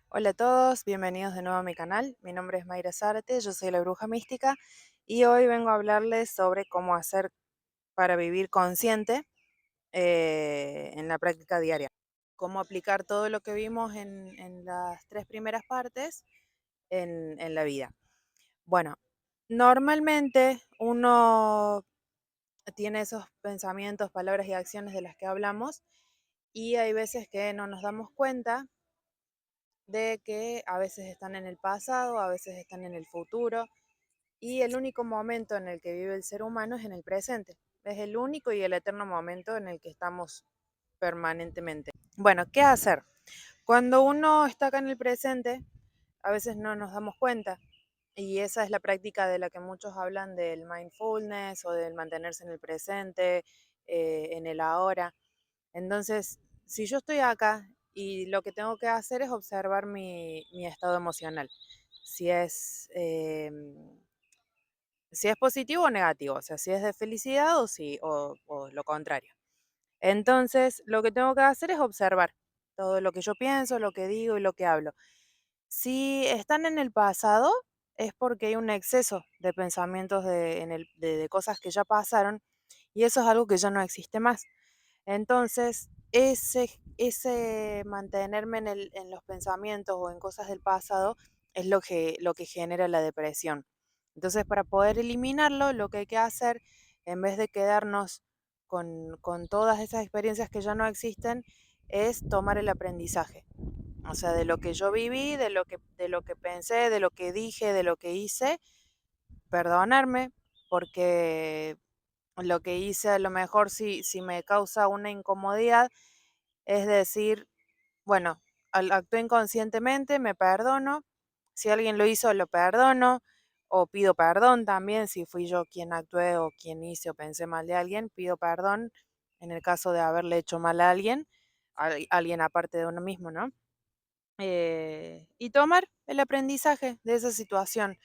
Hola a todos, bienvenidos de nuevo a mi canal. Mi nombre es Mayra Zárate, yo soy la bruja mística y hoy vengo a hablarles sobre cómo hacer para vivir consciente en la práctica diaria. Cómo aplicar todo lo que vimos en las tres primeras partes en la vida. Bueno, normalmente uno tiene esos pensamientos, palabras y acciones de las que hablamos y hay veces que no nos damos cuenta de que a veces están en el pasado, a veces están en el futuro, y el único momento en el que vive el ser humano es en el presente. Es el único y el eterno momento en el que estamos permanentemente. Bueno, ¿qué hacer? Cuando uno está acá en el presente, a veces no nos damos cuenta, y esa es la práctica de la que muchos hablan del mindfulness o del mantenerse en el presente, en el ahora. Entonces, si yo estoy acá y lo que tengo que hacer es observar mi estado emocional, si es, si es positivo o negativo, o sea, si es de felicidad o lo contrario. Entonces, lo que tengo que hacer es observar todo lo que yo pienso, lo que digo y lo que hablo. Si están en el pasado, es porque hay un exceso de pensamientos de cosas que ya pasaron y eso es algo que ya no existe más. Entonces, ese mantenerme en los pensamientos o en cosas del pasado es lo que genera la depresión. Entonces, para poder eliminarlo, lo que hay que hacer, en vez de quedarnos con todas esas experiencias que ya no existen, es tomar el aprendizaje. O sea, de lo que yo viví, de lo que pensé, de lo que dije, de lo que hice, perdonarme, porque lo que hice a lo mejor si me causa una incomodidad, es decir, bueno, actué inconscientemente, me perdono, si alguien lo hizo, lo perdono, o pido perdón también, si fui yo quien actué o quien hice o pensé mal de alguien, pido perdón en el caso de haberle hecho mal a alguien, alguien aparte de uno mismo, ¿no? Y tomar el aprendizaje de esa situación.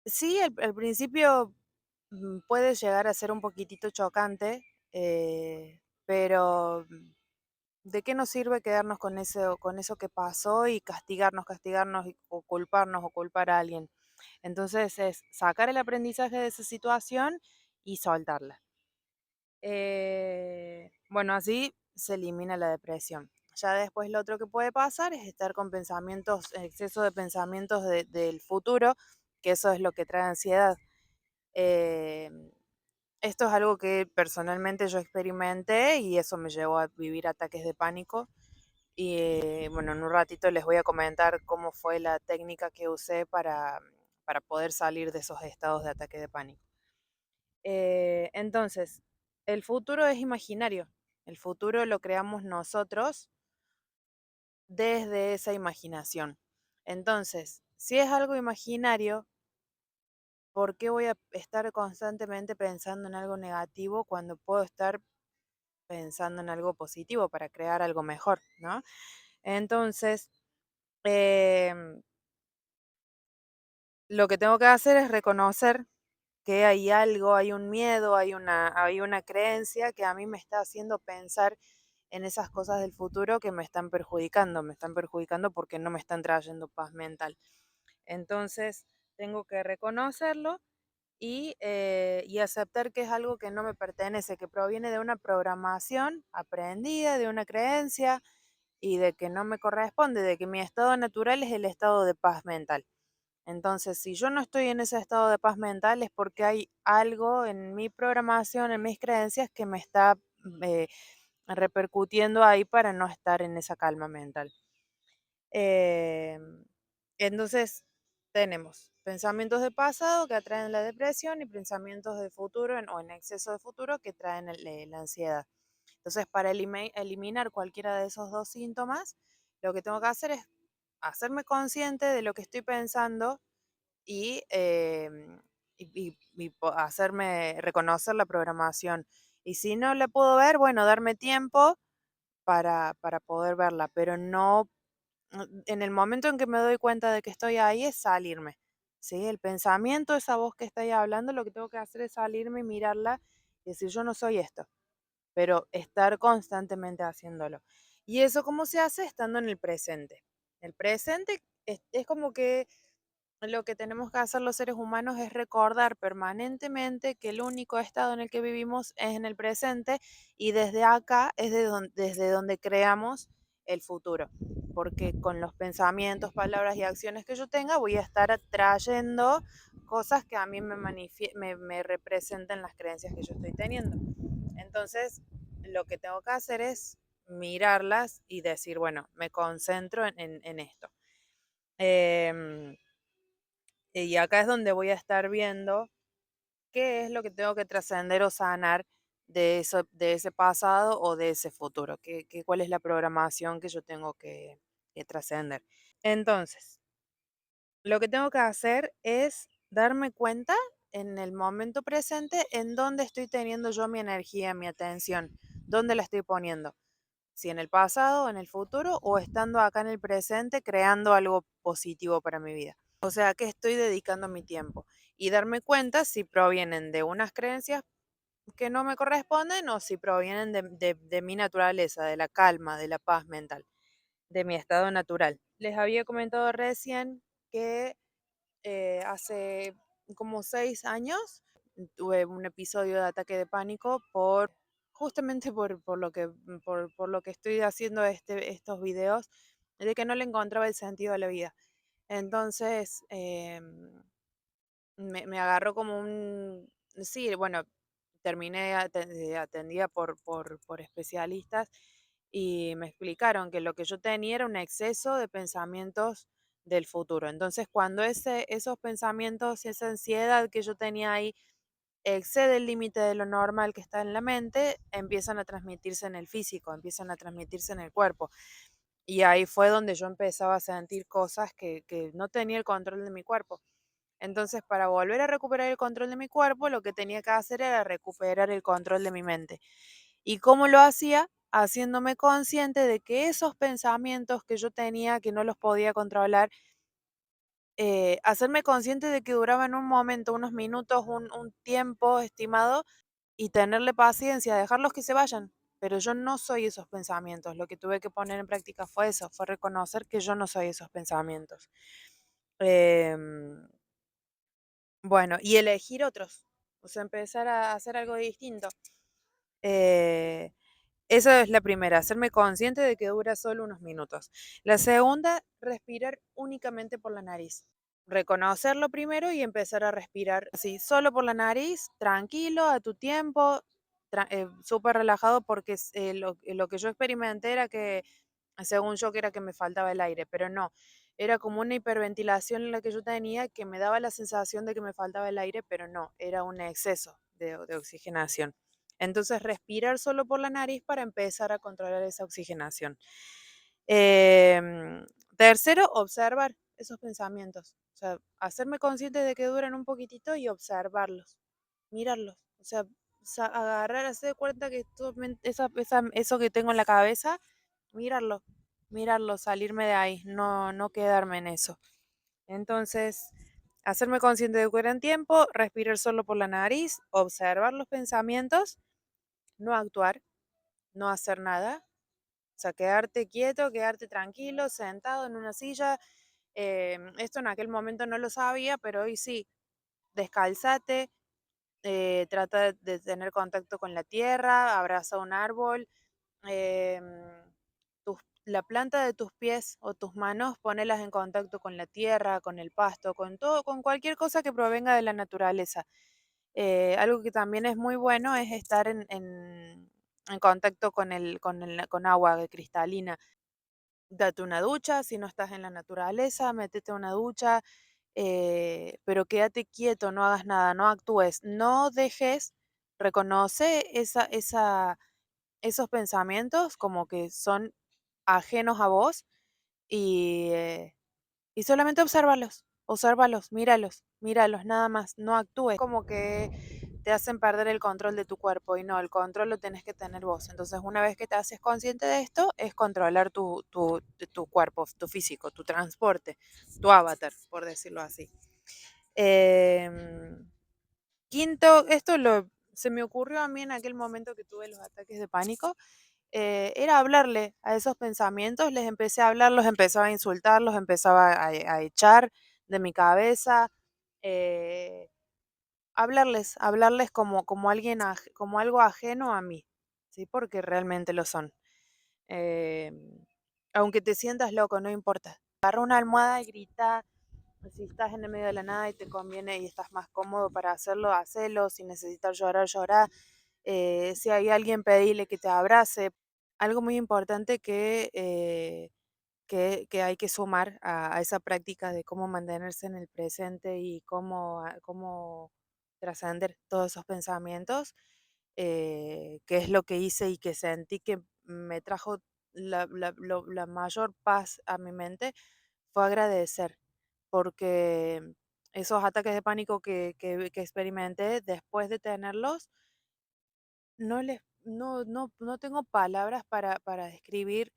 Sí, al principio puede llegar a ser un poquitito chocante, pero ¿de qué nos sirve quedarnos con eso que pasó y castigarnos o culparnos o culpar a alguien? Entonces es sacar el aprendizaje de esa situación y soltarla. Bueno, así se elimina la depresión. Ya después lo otro que puede pasar es estar con pensamientos, exceso de pensamientos del futuro, que eso es lo que trae ansiedad. Eh, Esto es algo que personalmente yo experimenté y eso me llevó a vivir ataques de pánico. Y bueno, en un ratito les voy a comentar cómo fue la técnica que usé para poder salir de esos estados de ataque de pánico. Entonces, el futuro es imaginario. El futuro lo creamos nosotros desde esa imaginación. Entonces, si es algo imaginario, ¿por qué voy a estar constantemente pensando en algo negativo cuando puedo estar pensando en algo positivo para crear algo mejor, ¿no? Entonces, em, lo que tengo que hacer es reconocer que hay algo, hay un miedo, hay una creencia que a mí me está haciendo pensar en esas cosas del futuro que me están perjudicando porque no me están trayendo paz mental. Entonces, tengo que reconocerlo y aceptar que es algo que no me pertenece, que proviene de una programación aprendida, de una creencia y de que no me corresponde, de que mi estado natural es el estado de paz mental. Entonces, si yo no estoy en ese estado de paz mental es porque hay algo en mi programación, en mis creencias que me está eh, repercutiendo ahí para no estar en esa calma mental. Em, entonces, tenemos pensamientos de pasado que atraen la depresión y pensamientos de futuro o en exceso de futuro que traen la ansiedad. Entonces, para eliminar cualquiera de esos dos síntomas, lo que tengo que hacer es hacerme consciente de lo que estoy pensando y, hacerme reconocer la programación. Y si no la puedo ver, bueno, darme tiempo para poder verla, pero no, en el momento en que me doy cuenta de que estoy ahí es salirme, ¿sí? El pensamiento, esa voz que está ahí hablando, lo que tengo que hacer es salirme y mirarla y decir, yo no soy esto, pero estar constantemente haciéndolo. ¿Y eso cómo se hace? Estando en el presente. El presente es como que lo que tenemos que hacer los seres humanos es recordar permanentemente que el único estado en el que vivimos es en el presente y desde acá es desde donde creamos el futuro. Porque con los pensamientos, palabras y acciones que yo tenga voy a estar atrayendo cosas que a mí me representen las creencias que yo estoy teniendo. Entonces, lo que tengo que hacer es mirarlas y decir, bueno, me concentro en esto. Em, y acá es donde voy a estar viendo qué es lo que tengo que trascender o sanar de ese pasado o de ese futuro, cuál es la programación que yo tengo que trascender. Entonces, lo que tengo que hacer es darme cuenta en el momento presente en dónde estoy teniendo yo mi energía, mi atención, dónde la estoy poniendo. Si en el pasado, en el futuro o estando acá en el presente creando algo positivo para mi vida. O sea, ¿a qué estoy dedicando mi tiempo? Y darme cuenta si provienen de unas creencias que no me corresponden o si provienen de mi naturaleza, de la calma, de la paz mental, de mi estado natural. Les había comentado recién que hace como 6 años tuve un episodio de ataque de pánico justamente por lo que estoy haciendo estos videos, de que no le encontraba el sentido a la vida. Entonces, me agarró como un, sí, bueno, atendida por especialistas y me explicaron que lo que yo tenía era un exceso de pensamientos del futuro. Entonces, cuando esos pensamientos y esa ansiedad que yo tenía ahí excede el límite de lo normal que está en la mente, empiezan a transmitirse en el físico, empiezan a transmitirse en el cuerpo. Y ahí fue donde yo empezaba a sentir cosas que no tenía el control de mi cuerpo. Entonces, para volver a recuperar el control de mi cuerpo, lo que tenía que hacer era recuperar el control de mi mente. ¿Y cómo lo hacía? Haciéndome consciente de que esos pensamientos que yo tenía, que no los podía controlar, hacerme consciente de que duraban un momento, unos minutos, un tiempo estimado y tenerle paciencia, dejarlos que se vayan. Pero yo no soy esos pensamientos. Lo que tuve que poner en práctica fue eso, fue reconocer que yo no soy esos pensamientos. Em, bueno, y elegir otros, o sea, empezar a hacer algo distinto. Eh, Esa es la primera, hacerme consciente de que dura solo unos minutos. La segunda, respirar únicamente por la nariz. Reconocerlo primero y empezar a respirar así, solo por la nariz, tranquilo, a tu tiempo, súper relajado, porque lo que yo experimenté era que, según yo, que era que me faltaba el aire, pero no, era como una hiperventilación en la que yo tenía que me daba la sensación de que me faltaba el aire, pero no, era un exceso de oxigenación. Entonces, respirar solo por la nariz para empezar a controlar esa oxigenación. Em, Tercero, observar esos pensamientos. O sea, hacerme consciente de que duran un poquitito y observarlos, mirarlos. O sea, agarrar, hacer cuenta que eso que tengo en la cabeza, mirarlo, mirarlo, salirme de ahí, no quedarme en eso. Entonces, hacerme consciente de que eran tiempo, respirar solo por la nariz, observar los pensamientos, no actuar, no hacer nada. O sea, quedarte quieto, quedarte tranquilo, sentado en una silla. Esto en aquel momento no lo sabía, pero hoy sí. Descálzate, trata de tener contacto con la tierra, abraza un árbol. em, la planta de tus pies o tus manos, ponelas en contacto con la tierra, con el pasto, con todo, con cualquier cosa que provenga de la naturaleza. Algo que también es muy bueno es estar en contacto con agua cristalina. Date una ducha, si no estás en la naturaleza, métete una ducha, pero quédate quieto, no hagas nada, no actúes, no dejes, reconoce esos pensamientos como que son ajenos a vos y, y solamente obsérvalos, míralos, nada más, no actúes. Como que te hacen perder el control de tu cuerpo y no, el control lo tenés que tener vos. Entonces, una vez que te haces consciente de esto, es controlar tu cuerpo, tu físico, tu transporte, tu avatar, por decirlo así. Em, Quinto, se me ocurrió a mí en aquel momento que tuve los ataques de pánico era hablarle a esos pensamientos, les empecé a hablar, los empezaba a insultar, los empezaba a echar de mi cabeza, eh, hablarles como alguien como algo ajeno a mí, ¿sí? Porque realmente lo son. Aunque te sientas loco, no importa. Agarra una almohada y grita. Si estás en el medio de la nada y te conviene y estás más cómodo para hacerlo, hacelo. Si necesitas llorar, llorar. Si hay alguien, pedile que te abrace. Algo muy importante que hay que sumar a esa práctica de cómo mantenerse en el presente y cómo trascender todos esos pensamientos, que es lo que hice y que sentí que me trajo la mayor paz a mi mente, fue agradecer, porque esos ataques de pánico que experimenté después de tenerlos, no tengo palabras para describir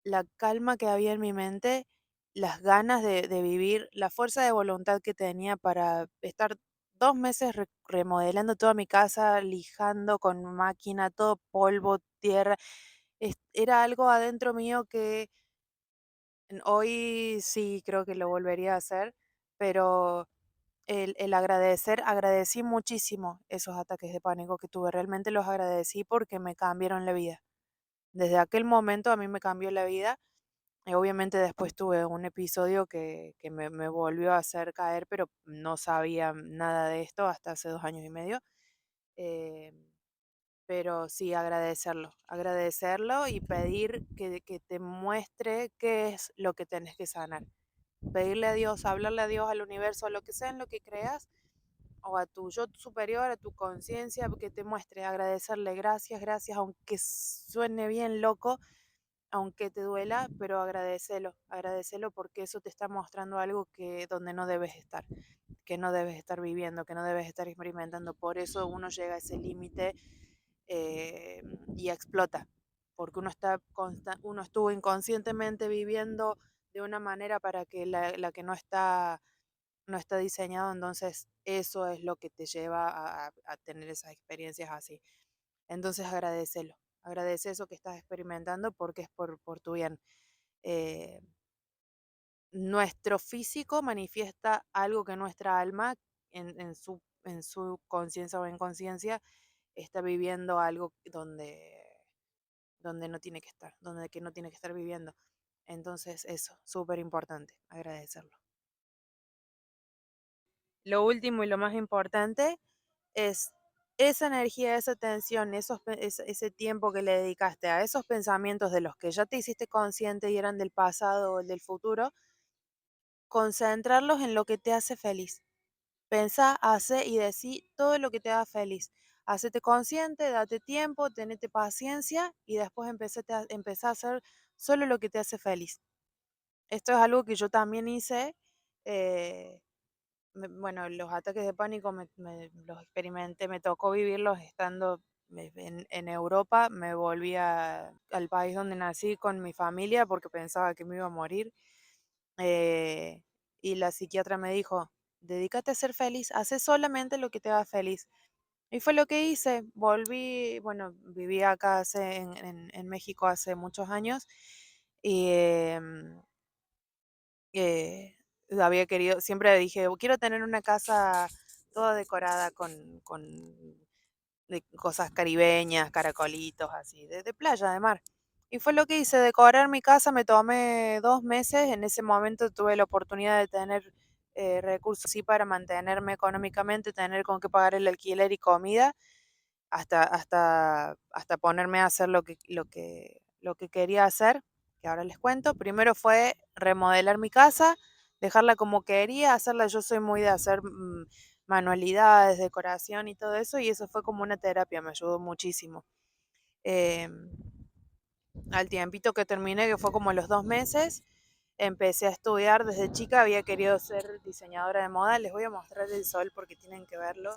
la calma que había en mi mente, las ganas de vivir, la fuerza de voluntad que tenía para estar 2 meses remodelando toda mi casa, lijando con máquina, todo polvo, tierra. Era algo adentro mío que hoy sí creo que lo volvería a hacer, pero el agradecí muchísimo esos ataques de pánico que tuve, realmente los agradecí porque me cambiaron la vida. Desde aquel momento a mí me cambió la vida. Obviamente después tuve un episodio que me volvió a hacer caer, pero no sabía nada de esto hasta hace 2 años y medio. eh, pero sí, agradecerlo y pedir que te muestre qué es lo que tenés que sanar. Pedirle a Dios, hablarle a Dios, al universo, a lo que sea en lo que creas, o a tu yo superior, a tu conciencia, que te muestre, agradecerle, gracias, gracias, aunque suene bien loco, aunque te duela, pero agradecelo porque eso te está mostrando algo que donde no debes estar, que no debes estar viviendo, que no debes estar experimentando. Por eso uno llega a ese límite eh, y explota, porque uno estuvo inconscientemente viviendo de una manera para que la que no está diseñado, entonces eso es lo que te lleva a tener esas experiencias así. Entonces agradece eso que estás experimentando porque es por tu bien. Eh, Nuestro físico manifiesta algo que nuestra alma en su conciencia o inconsciencia está viviendo algo donde no tiene que estar, donde que no tiene que estar viviendo. Entonces eso, súper importante, agradecerlo. Lo último y lo más importante es esa energía, esa atención, ese tiempo que le dedicaste a esos pensamientos de los que ya te hiciste consciente y eran del pasado o del futuro, concentrarlos en lo que te hace feliz. Pensá, hace y decí todo lo que te haga feliz. Hacete consciente, date tiempo, tenete paciencia y después empezá a hacer solo lo que te hace feliz. Esto es algo que yo también hice. eh, bueno, los ataques de pánico los experimenté, me tocó vivirlos estando en Europa. Me volví al país donde nací con mi familia porque pensaba que me iba a morir. eh, y la psiquiatra me dijo, dedícate a ser feliz, hace solamente lo que te haga feliz. Y fue lo que hice. Volví, bueno, viví acá en México hace muchos años y eh, había querido, siempre dije, quiero tener una casa toda decorada con de cosas caribeñas, caracolitos, así, de playa, de mar. Y fue lo que hice, decorar mi casa, me tomé 2 meses, en ese momento tuve la oportunidad de tener recursos así para mantenerme económicamente, tener con qué pagar el alquiler y comida, hasta ponerme a hacer lo que quería hacer, que ahora les cuento. Primero fue remodelar mi casa, dejarla como quería, hacerla, yo soy muy de hacer manualidades, decoración y todo eso, y eso fue como una terapia, me ayudó muchísimo. Em, Al tiempito que terminé, que fue como a los 2 meses, empecé a estudiar. Desde chica había querido ser diseñadora de moda. Les voy a mostrar el sol porque tienen que verlo.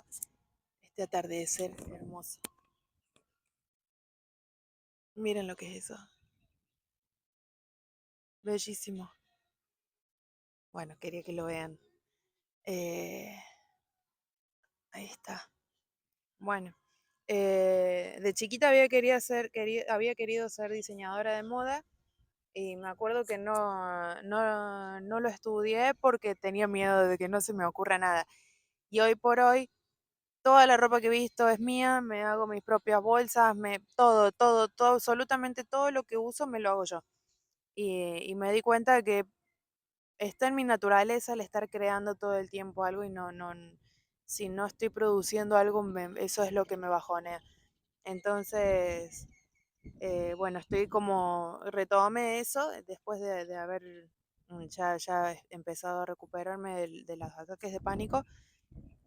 Este atardecer hermoso. Miren lo que es eso. Bellísimo. Bueno, quería que lo vean. Ahí está. Bueno, de chiquita había querido ser diseñadora de moda y me acuerdo que no lo estudié porque tenía miedo de que no se me ocurra nada. Y hoy por hoy, toda la ropa que he visto es mía, me hago mis propias bolsas, todo, absolutamente todo lo que uso me lo hago yo. Y me di cuenta de que está en mi naturaleza el estar creando todo el tiempo algo y si no estoy produciendo algo, eso es lo que me bajonea. Entonces, bueno, estoy como, retomé eso después de haber ya empezado a recuperarme de los ataques de pánico.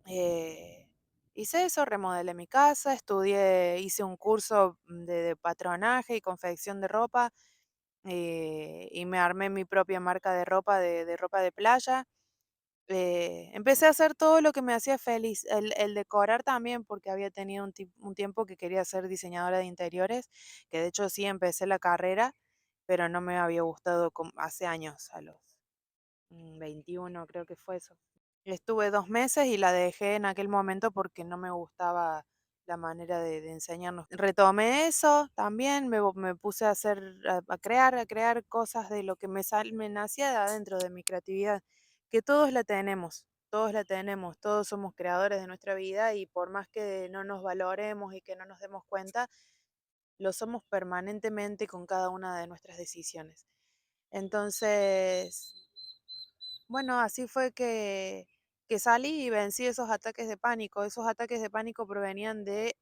Hice eso, remodelé mi casa, hice un curso de patronaje y confección de ropa, y me armé mi propia marca de ropa, de ropa de playa. Empecé a hacer todo lo que me hacía feliz, el decorar también, porque había tenido un tiempo que quería ser diseñadora de interiores, que de hecho sí empecé la carrera, pero no me había gustado hace años, a los 21 creo que fue eso. Estuve 2 meses y la dejé en aquel momento porque no me gustaba la manera de enseñarnos. Retomé eso también, me puse a hacer, a crear cosas de lo que me nacía de adentro, de mi creatividad, que todos la tenemos, todos somos creadores de nuestra vida y por más que no nos valoremos y que no nos demos cuenta, lo somos permanentemente con cada una de nuestras decisiones. Entonces, bueno, así fue que salí y vencí esos ataques de pánico. Esos ataques de pánico provenían de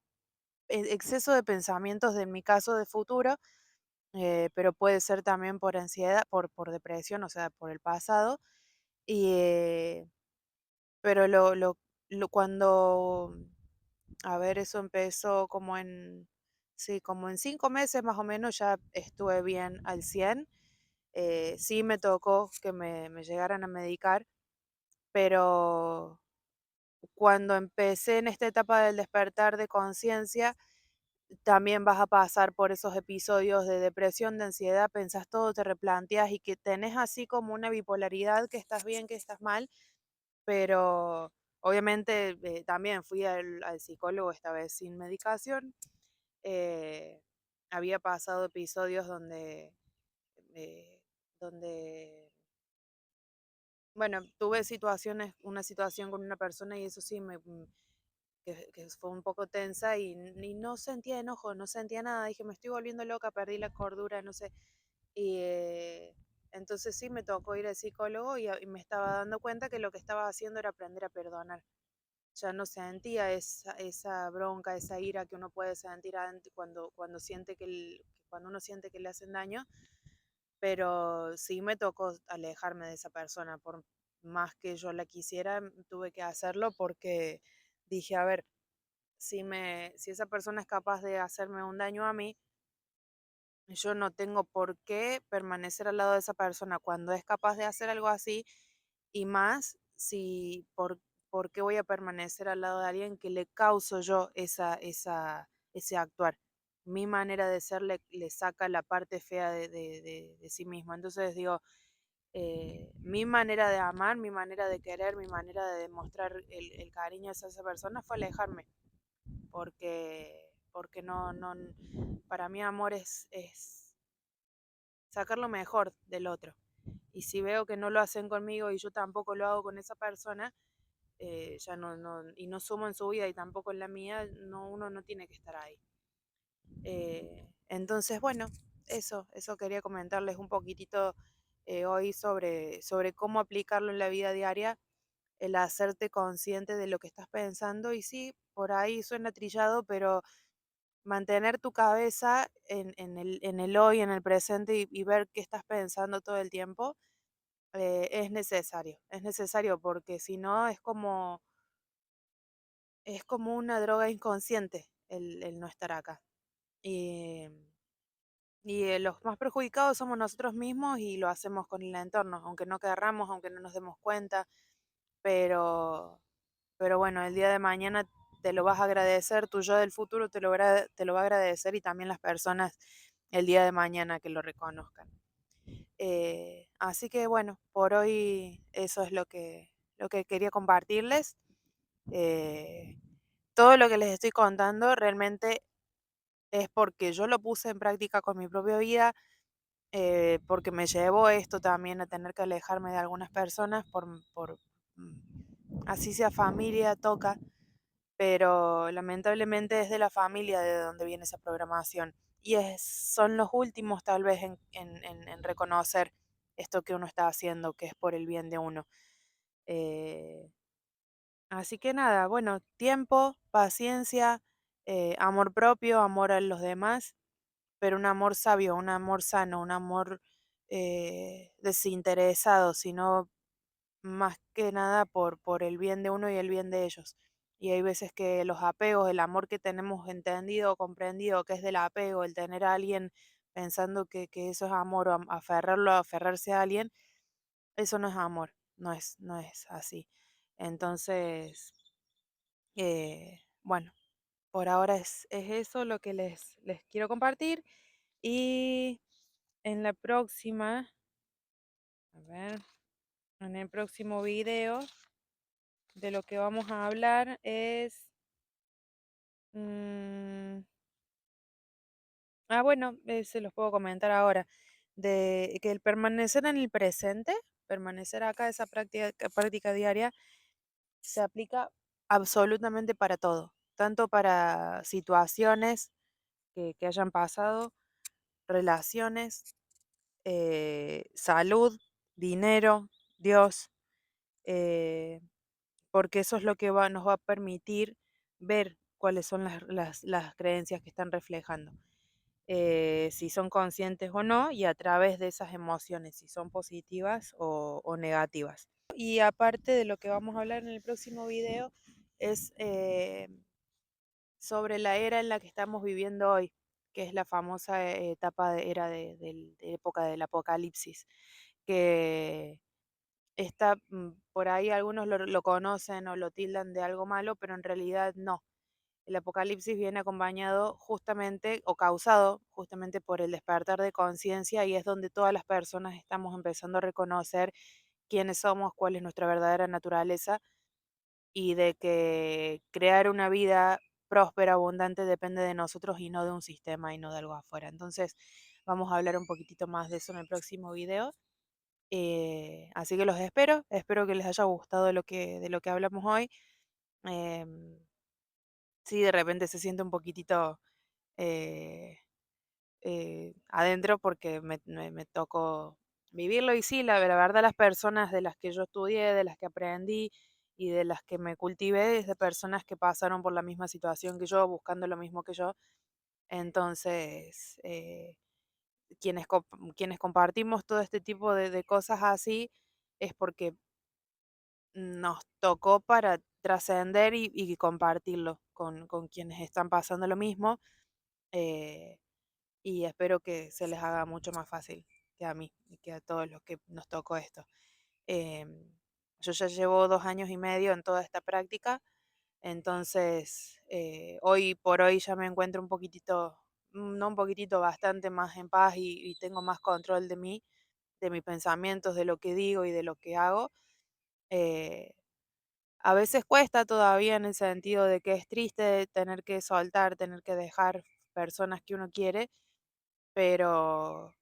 exceso de pensamientos, de, en mi caso, de futuro, pero puede ser también por ansiedad, por depresión, o sea, por el pasado. Y, pero cuando, a ver, eso empezó como sí, como en 5 meses más o menos ya estuve bien al 100. Sí me tocó que me llegaran a medicar, pero cuando empecé en esta etapa del despertar de conciencia, también vas a pasar por esos episodios de depresión, de ansiedad, pensás todo, te replanteas y que tenés así como una bipolaridad, que estás bien, que estás mal, pero obviamente también fui al psicólogo esta vez sin medicación. eh, Había pasado episodios eh, donde, bueno, tuve una situación con una persona y eso sí que fue un poco tensa y no sentía enojo, no sentía nada. Dije, me estoy volviendo loca, perdí la cordura, no sé. Y entonces sí me tocó ir al psicólogo y me estaba dando cuenta que lo que estaba haciendo era aprender a perdonar. Ya no sentía esa bronca, esa ira que uno puede sentir cuando siente cuando uno siente que le hacen daño, pero sí me tocó alejarme de esa persona, por más que yo la quisiera, tuve que hacerlo porque dije, a ver, si esa persona es capaz de hacerme un daño a mí, yo no tengo por qué permanecer al lado de esa persona cuando es capaz de hacer algo así, y más si por qué voy a permanecer al lado de alguien que le causo yo ese actuar. Mi manera de ser le saca la parte fea de sí mismo. Entonces digo, mi manera de amar, mi manera de querer, mi manera de demostrar el cariño hacia esa persona fue alejarme porque para mí amor es sacar lo mejor del otro. Y si veo que no lo hacen conmigo y yo tampoco lo hago con esa persona, ya y no sumo en su vida y tampoco en la mía, uno no tiene que estar ahí. Entonces, bueno, eso quería comentarles un poquitito hoy sobre cómo aplicarlo en la vida diaria, el hacerte consciente de lo que estás pensando. Y sí, por ahí suena trillado, pero mantener tu cabeza en el hoy, en el presente y ver qué estás pensando todo el tiempo, es necesario porque si no es como una droga inconsciente el no estar acá. Y, los más perjudicados somos nosotros mismos y lo hacemos con el entorno, aunque no querramos, aunque no nos demos cuenta, pero, pero bueno, el día de mañana te lo vas a agradecer, tu yo del futuro te lo va a agradecer y también las personas el día de mañana que lo reconozcan. Así que bueno, por hoy eso es lo que quería compartirles. Eh, Todo lo que les estoy contando realmente es porque yo lo puse en práctica con mi propia vida, porque me llevó esto también a tener que alejarme de algunas personas así sea familia, toca, pero lamentablemente es de la familia de donde viene esa programación. Son los últimos tal vez en reconocer esto que uno está haciendo, que es por el bien de uno. Eh, Así que nada, bueno, tiempo, paciencia, amor propio, amor a los demás, pero un amor sabio, un amor sano, un amor desinteresado, sino más que nada por el bien de uno y el bien de ellos. Y hay veces que los apegos, el amor que tenemos entendido, comprendido, que es del apego, el tener a alguien pensando que eso es amor, o aferrarlo, aferrarse a alguien, eso no es amor, no es así. Entonces, bueno, por ahora es eso lo que les quiero compartir. Y en la próxima, a ver, en el próximo video de lo que vamos a hablar es, mm, bueno, se los puedo comentar ahora, de que el permanecer en el presente, permanecer acá, esa práctica diaria, se aplica absolutamente para todo, tanto para situaciones que hayan pasado, relaciones, salud, dinero, Dios, eh, porque eso es lo que nos va a permitir ver cuáles son las creencias que están reflejando, si son conscientes o no, y a través de esas emociones, si son positivas o negativas. Y aparte de lo que vamos a hablar en el próximo video, es sobre la era en la que estamos viviendo hoy, que es la famosa etapa de era de época del apocalipsis, que está por ahí algunos lo conocen o lo tildan de algo malo, pero en realidad no. El apocalipsis viene acompañado justamente o causado justamente por el despertar de conciencia y es donde todas las personas estamos empezando a reconocer quiénes somos, cuál es nuestra verdadera naturaleza y de que crear una vida próspera, abundante, depende de nosotros y no de un sistema y no de algo afuera. Entonces, vamos a hablar un poquitito más de eso en el próximo video. Así que los espero que les haya gustado de lo que hablamos hoy. Em, sí, de repente se siente un poquitito eh, adentro porque me tocó vivirlo y sí, la verdad las personas de las que yo estudié, de las que aprendí y de las que me cultivé es de personas que pasaron por la misma situación que yo, buscando lo mismo que yo. Entonces, quienes compartimos todo este tipo de cosas así es porque nos tocó para trascender y compartirlo con quienes están pasando lo mismo. eh, y espero que se les haga mucho más fácil que a mí y que a todos los que nos tocó esto. Em, yo ya llevo 2 años y medio en toda esta práctica, entonces hoy por hoy ya me encuentro un poquitito, no un poquitito, bastante más en paz y tengo más control de mí, de mis pensamientos, de lo que digo y de lo que hago. Eh, a veces cuesta todavía en el sentido de que es triste tener que soltar, tener que dejar personas que uno quiere, pero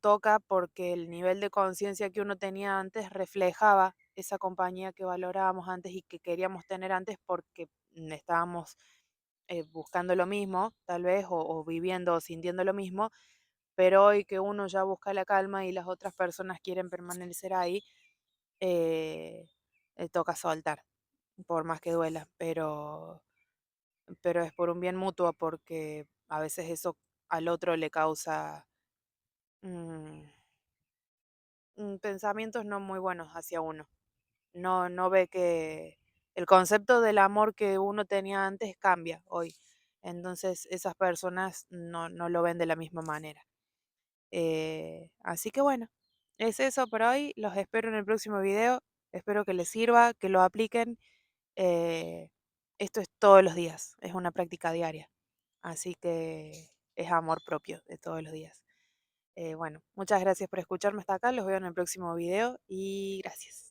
toca porque el nivel de conciencia que uno tenía antes reflejaba esa compañía que valorábamos antes y que queríamos tener antes porque estábamos buscando lo mismo, tal vez, o viviendo o sintiendo lo mismo, pero hoy que uno ya busca la calma y las otras personas quieren permanecer ahí, eh, toca soltar, por más que duela, pero es por un bien mutuo porque a veces eso al otro le causa mm, pensamientos no muy buenos hacia uno. No ve que el concepto del amor que uno tenía antes cambia hoy. Entonces esas personas no lo ven de la misma manera. Así que bueno, es eso por hoy. Los espero en el próximo video. Espero que les sirva, que lo apliquen. Eh, Esto es todos los días, es una práctica diaria. Así que es amor propio de todos los días. Bueno, muchas gracias por escucharme hasta acá. Los veo en el próximo video y gracias.